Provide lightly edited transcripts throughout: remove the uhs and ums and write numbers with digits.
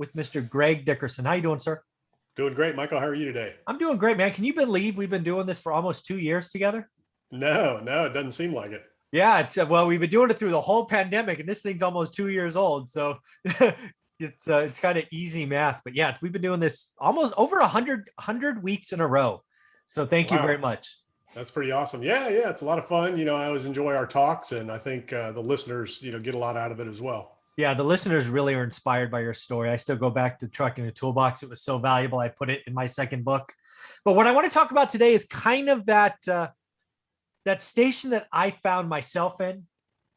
with Mr. Greg Dickerson. How you doing, sir? Doing great, Michael. How are you today? I'm doing great, man. Can you believe we've been doing this for almost 2 years together? No, it doesn't seem like it. Yeah, well, we've been doing it through the whole pandemic, and this thing's almost 2 years old. So it's kind of easy math. But yeah, we've been doing this almost over 100 weeks in a row. So thank you very Wow, much. that's pretty awesome. Yeah, it's a lot of fun. I always enjoy our talks, and I think the listeners, get a lot out of it as well. Yeah, the listeners really are inspired by your story. I still go back to Trucking the Toolbox. It was so valuable. I put it in my second book. But what I want to talk about today is kind of that station that I found myself in.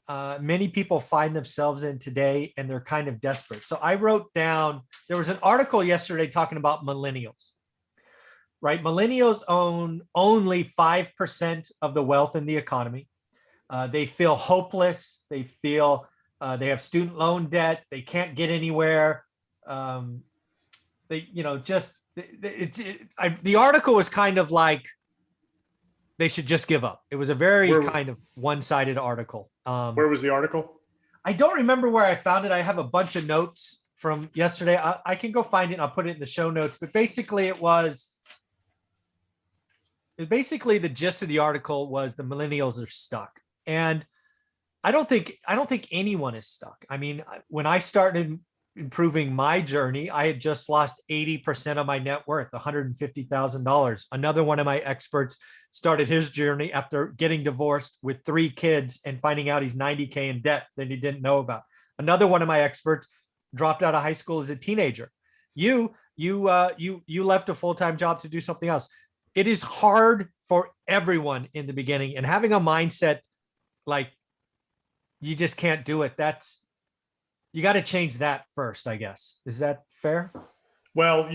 Many people find themselves in today, and they're kind of desperate. So I wrote down, there was an article yesterday talking about millennials, right? Millennials own only 5% of the wealth in the economy. They feel hopeless. They feel they have student loan debt. They can't get anywhere. They, just the article was kind of like they should just give up. It was a very Where kind of one-sided article. where was the article? I don't remember where I found it. I have a bunch of notes from yesterday. I can go find it and I'll put it in the show notes. But basically, basically the gist of the article was the millennials are stuck. And I don't think anyone is stuck. I mean, when I started improving my journey, I had just lost 80% of my net worth, $150,000. Another one of my experts started his journey after getting divorced with 3 kids and finding out he's 90K in debt that he didn't know about. Another one of my experts dropped out of high school as a teenager. You left a full-time job to do something else. It is hard for everyone in the beginning, and having a mindset like you just can't do it. You got to change that first, I guess. Is that fair? Well,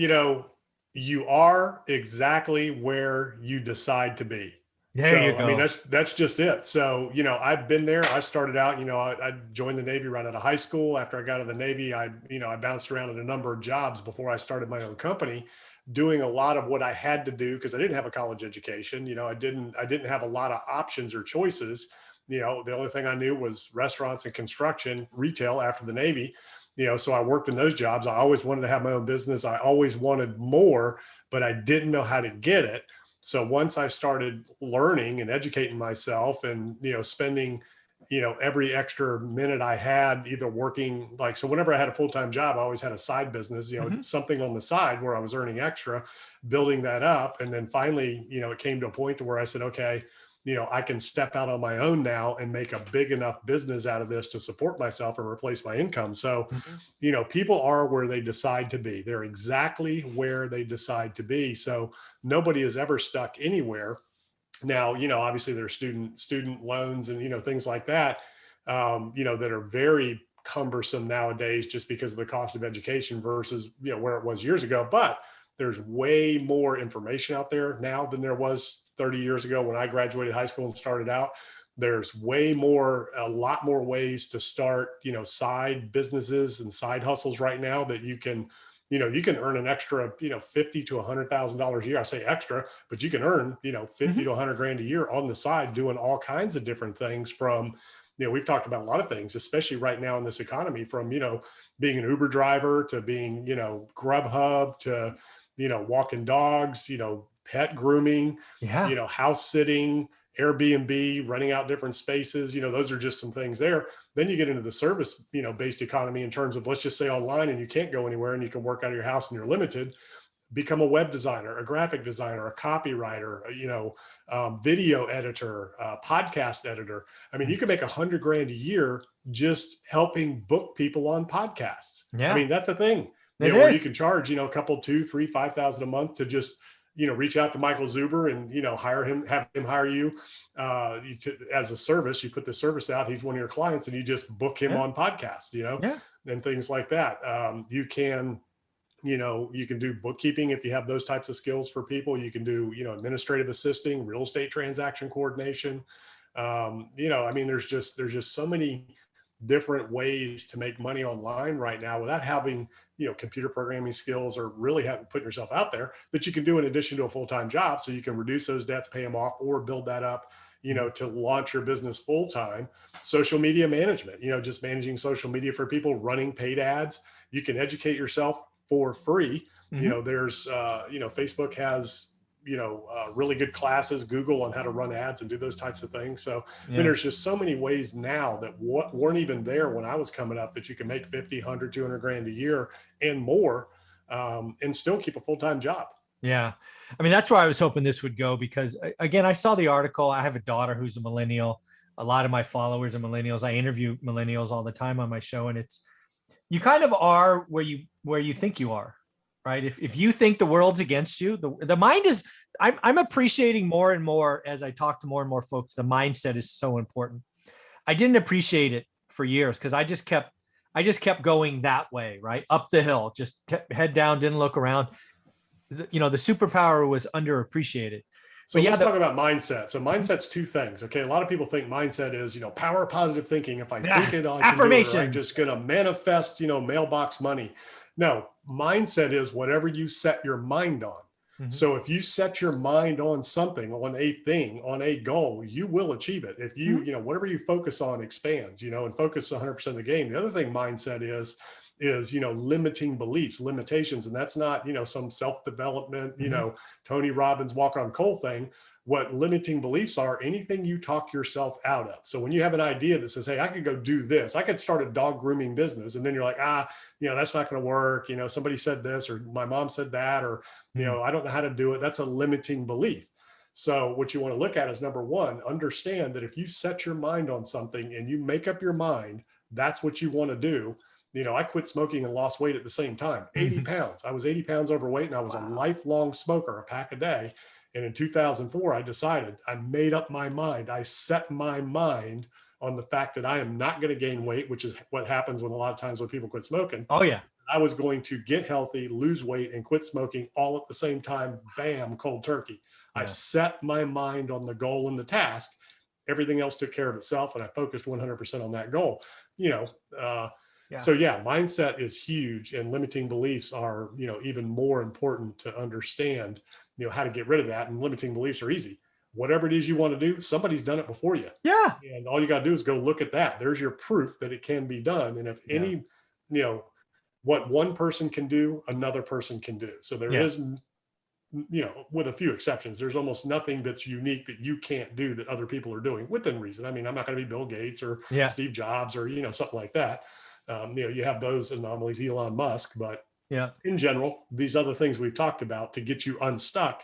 you are exactly where you decide to be. There you So, I mean, go. that's just it. So, I've been there. I started out, I joined the Navy right out of high school. After I got out of the Navy, I bounced around at a number of jobs before I started my own company, doing a lot of what I had to do because I didn't have a college education. I didn't have a lot of options or choices. The only thing I knew was restaurants and construction, retail after the Navy. So I worked in those jobs. I always wanted to have my own business. I always wanted more, but I didn't know how to get it. So once I started learning and educating myself and, spending, every extra minute I had either working, so whenever I had a full-time job, I always had a side business, Mhm. something on the side where I was earning extra, building that up. And then finally, it came to a point to where I said, okay, I can step out on my own now and make a big enough business out of this to support myself and replace my income. So, Mhm. people are where they decide to be. They're exactly where they decide to be. So nobody is ever stuck anywhere. Now, obviously there's student loans and, things like that, that are very cumbersome nowadays just because of the cost of education versus, where it was years ago. But there's way more information out there now than there was 30 years ago when I graduated high school and started out. There's a lot more ways to start, side businesses and side hustles right now that you can earn an extra, 50 to $100,000 a year. I say extra, but you can earn, 50 Mhm. to 100 grand a year on the side doing all kinds of different things from, we've talked about a lot of things, especially right now in this economy, from, being an Uber driver to being, Grubhub to, walking dogs, pet grooming, Yeah. house sitting, Airbnb, renting out different spaces. Those are just some things there. Then you get into the service, based economy in terms of, let's just say, online and you can't go anywhere and you can work out of your house and you're limited. Become a web designer, a graphic designer, a copywriter, video editor, podcast editor. I mean, you can make 100 grand a year just helping book people on podcasts. I Yeah, mean, that's a thing, it where you is. can charge, a couple, 2, 3, 5,000 a month to just, reach out to Michael Zuber and, hire him, have him hire you as a service. You put the service out, he's one of your clients, and you just book him Yeah. on podcasts, Yeah. and things like that. You can do bookkeeping if you have those types of skills for people. You can do, administrative assisting, real estate transaction coordination. I mean, there's just so many different ways to make money online right now without having, computer programming skills or really having put yourself out there, that you can do in addition to a full-time job. So you can reduce those debts, pay them off, or build that up, to launch your business full time. Social media management, just managing social media for people, running paid ads. You can educate yourself for free. There's, Facebook has, really good classes, Google on how to run ads and do those types of things. So, I mean, there's just so many ways now that weren't even there when I was coming up that you can make 50, 100, 200 grand a year and more, and still keep a full-time job. Yeah. I mean, that's where I was hoping this would go, because again, I saw the article. I have a daughter who's a millennial. A lot of my followers are millennials. I interview millennials all the time on my show, and it's, you kind of are where you think you are, right? If you think the world's against you, the mind is, I'm appreciating more and more as I talk to more and more folks. The mindset is so important. I didn't appreciate it for years because I just kept going that way, right? Up the hill, just kept head down, didn't look around. The superpower was underappreciated. So let's talk about mindset. So mindset's two things. Okay. A lot of people think mindset is, power of positive thinking. If I think it, I can do it, or I'm just going to manifest, mailbox money. No, mindset is whatever you set your mind on. So if you set your mind on something, on a thing, on a goal, you will achieve it. If you, whatever you focus on expands, and focus 100% of the game. The other thing mindset is, limiting beliefs, limitations. And that's not, some self-development, Tony Robbins walk on coal thing. What limiting beliefs are, anything you talk yourself out of. So when you have an idea that says, hey, I could go do this, I could start a dog grooming business. And then you're like, that's not going to work. Somebody said this, or my mom said that, or, I don't know how to do it. That's a limiting belief. So what you want to look at is, number one, understand that if you set your mind on something and you make up your mind, that's what you want to do. I quit smoking and lost weight at the same time, 80 pounds. I was 80 pounds overweight, and I was a lifelong smoker, a pack a day. And in 2004, I decided, I made up my mind. I set my mind on the fact that I am not going to gain weight, which is what happens when a lot of times when people quit smoking. Oh yeah. I was going to get healthy, lose weight, and quit smoking all at the same time. Bam, cold turkey. Yeah. I set my mind on the goal and the task. Everything else took care of itself, and I focused 100% on that goal. So yeah, mindset is huge, and limiting beliefs are, even more important to understand, how to get rid of that. And limiting beliefs are easy. Whatever it is you want to do, somebody's done it before you. Yeah. And all you got to do is go look at that. There's your proof that it can be done. And if any, what one person can do, another person can do. So there is, with a few exceptions, there's almost nothing that's unique that you can't do that other people are doing within reason. I mean, I'm not going to be Bill Gates or Steve Jobs or, something like that. You have those anomalies, Elon Musk, but in general, these other things we've talked about to get you unstuck,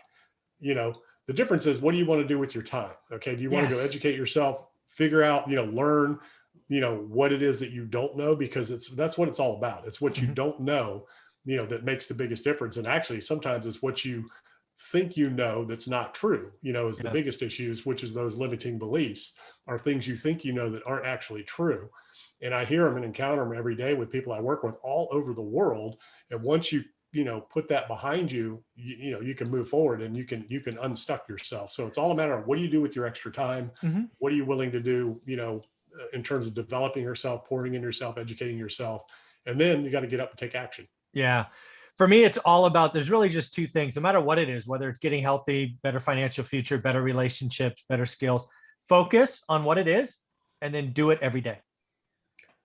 the difference is, what do you want to do with your time? Okay. Do you want to go educate yourself, figure out, learn, what it is that you don't know, because that's what it's all about. It's what you don't know, that makes the biggest difference. And actually sometimes it's what you think that's not true, is the biggest issues, which is those limiting beliefs are things you think that aren't actually true. And I hear them and encounter them every day with people I work with all over the world. And once you put that behind you, you can move forward, and you can unstuck yourself. So it's all a matter of, what do you do with your extra time? What are you willing to do, in terms of developing yourself, pouring in yourself, educating yourself, and then you got to get up and take action. Yeah. For me, it's all about, there's really just two things, no matter what it is, whether it's getting healthy, better financial future, better relationships, better skills, focus on what it is, and then do it every day.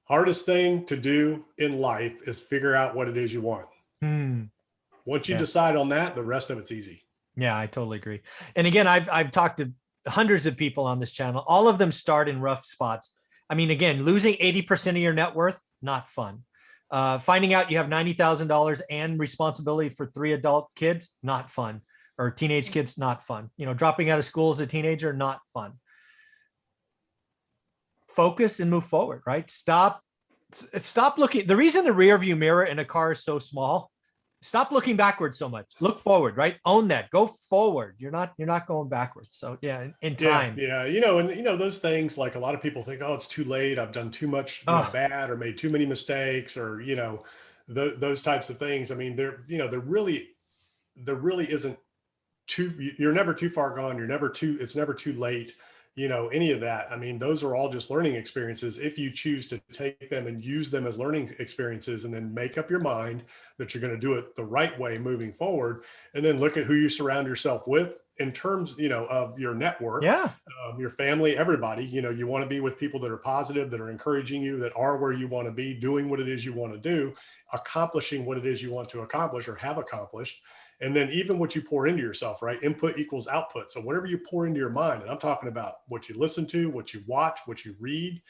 Hardest thing to do in life is figure out what it is you want. Once you decide on that, the rest of it's easy. Yeah, I totally agree. And again, I've talked to hundreds of people on this channel. All of them start in rough spots. I mean, again, losing 80% of your net worth, not fun. Finding out you have $90,000 and responsibility for 3 adult kids, not fun. Or teenage kids, not fun. Dropping out of school as a teenager, not fun. Focus and move forward, right? Stop looking. The reason the rear view mirror in a car is so small, stop looking backwards so much. Look forward, right? Own that. Go forward. You're not going backwards. So in time. Yeah. And those things, like, a lot of people think, oh, it's too late. I've done too much bad, or made too many mistakes, or, those types of things. I mean, there really isn't you're never too far gone. It's never too late. Any of that. I mean, those are all just learning experiences if you choose to take them and use them as learning experiences, and then make up your mind that you're going to do it the right way moving forward, and then look at who you surround yourself with in terms, of your network, Yeah. your family, everybody, you want to be with people that are positive, that are encouraging you, that are where you want to be, doing what it is you want to do, accomplishing what it is you want to accomplish or have accomplished. And then even what you pour into yourself, right? Input equals output. So whatever you pour into your mind, and I'm talking about what you listen to, what you watch, what you read,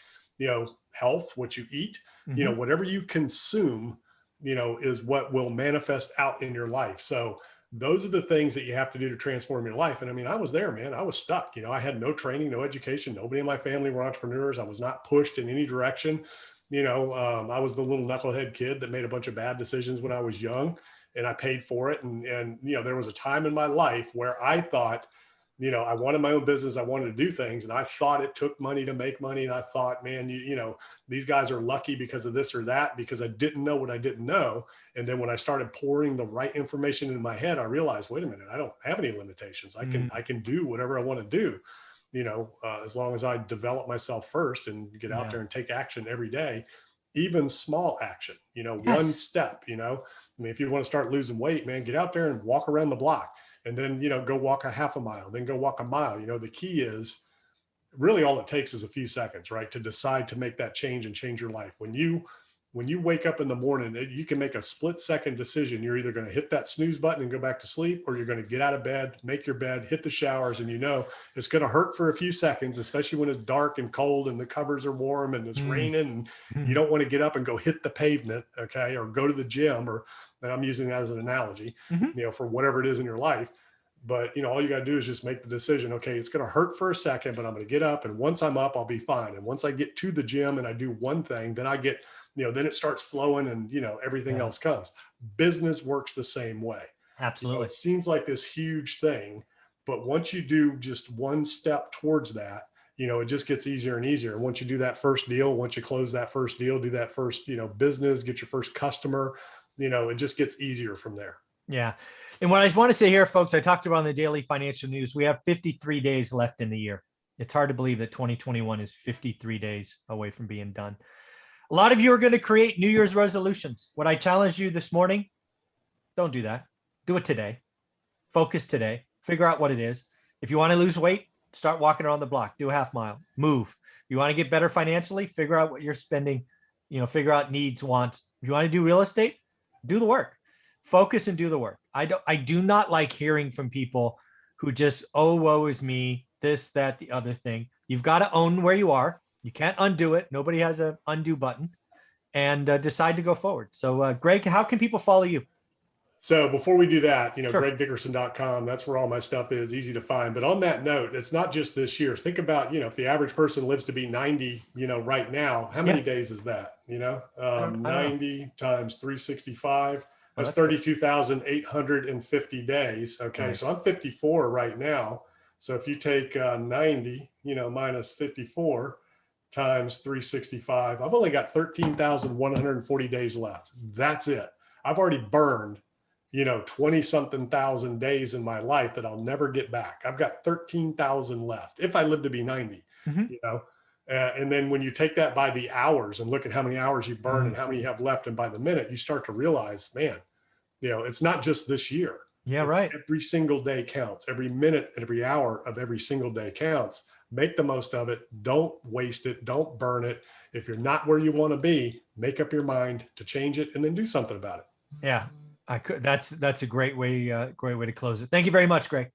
health, what you eat, whatever you consume, is what will manifest out in your life. So those are the things that you have to do to transform your life. And I mean, I was there, man. I was stuck. I had no training, no education. Nobody in my family were entrepreneurs. I was not pushed in any direction. I was the little knucklehead kid that made a bunch of bad decisions when I was young, and I paid for it. And there was a time in my life where I thought, I wanted my own business. I wanted to do things. And I thought it took money to make money. And I thought, man, these guys are lucky because of this or that, because I didn't know what I didn't know. And then when I started pouring the right information into my head, I realized, wait a minute, I don't have any limitations. I can do whatever I want to do, as long as I develop myself first and get out there and take action every day, even small action, one step, I mean, if you want to start losing weight, man, get out there and walk around the block. And then, go walk a half a mile, then go walk a mile. The key is really all it takes is a few seconds, right? To decide to make that change and change your life. When you wake up in the morning, you can make a split-second decision. You're either going to hit that snooze button and go back to sleep, or you're going to get out of bed, make your bed, hit the showers, and it's going to hurt for a few seconds, especially when it's dark and cold and the covers are warm and it's raining and you don't want to get up and go hit the pavement, okay, or go to the gym, and I'm using that as an analogy, for whatever it is in your life. But, all you got to do is just make the decision. Okay, it's going to hurt for a second, but I'm going to get up. And once I'm up, I'll be fine. And once I get to the gym and I do one thing, then I get, then it starts flowing and, everything else comes. Business works the same way. Absolutely. It seems like this huge thing, but once you do just one step towards that, it just gets easier and easier. Once you do that first deal, once you close that first deal, do that first, business, get your first customer, it just gets easier from there. Yeah. And what I just want to say here, folks, I talked about in the daily financial news, we have 53 days left in the year. It's hard to believe that 2021 is 53 days away from being done. A lot of you are going to create New Year's resolutions. What I challenge you this morning, don't do that. Do it today. Focus today. Figure out what it is. If you want to lose weight, start walking around the block. Do a half mile. Move. If you want to get better financially, figure out what you're spending. Figure out needs, wants. If you want to do real estate, do the work. Focus and do the work. I do not like hearing from people who just, oh, woe is me, this, that, the other thing. You've got to own where you are. You can't undo it. Nobody has an undo button, and decide to go forward. So, Greg, how can people follow you? So before we do that, Sure. GregDickerson.com, that's where all my stuff is, easy to find. But on that note, it's not just this year. Think about, if the average person lives to be 90, right now, how many days is that? 90 times 365. That's 32,850 days. Okay. Nice. So I'm 54 right now. So if you take 90, minus 54 times 365, I've only got 13,140 days left. That's it. I've already burned, 20 something thousand days in my life that I'll never get back. I've got 13,000 left if I live to be 90, and then when you take that by the hours and look at how many hours you burn and how many you have left, and by the minute, you start to realize, man, it's not just this year. Yeah, it's right. Every single day counts. Every minute, every hour of every single day counts. Make the most of it. Don't waste it. Don't burn it. If you're not where you want to be, make up your mind to change it and then do something about it. Yeah, I could. That's a great way to close it. Thank you very much, Greg.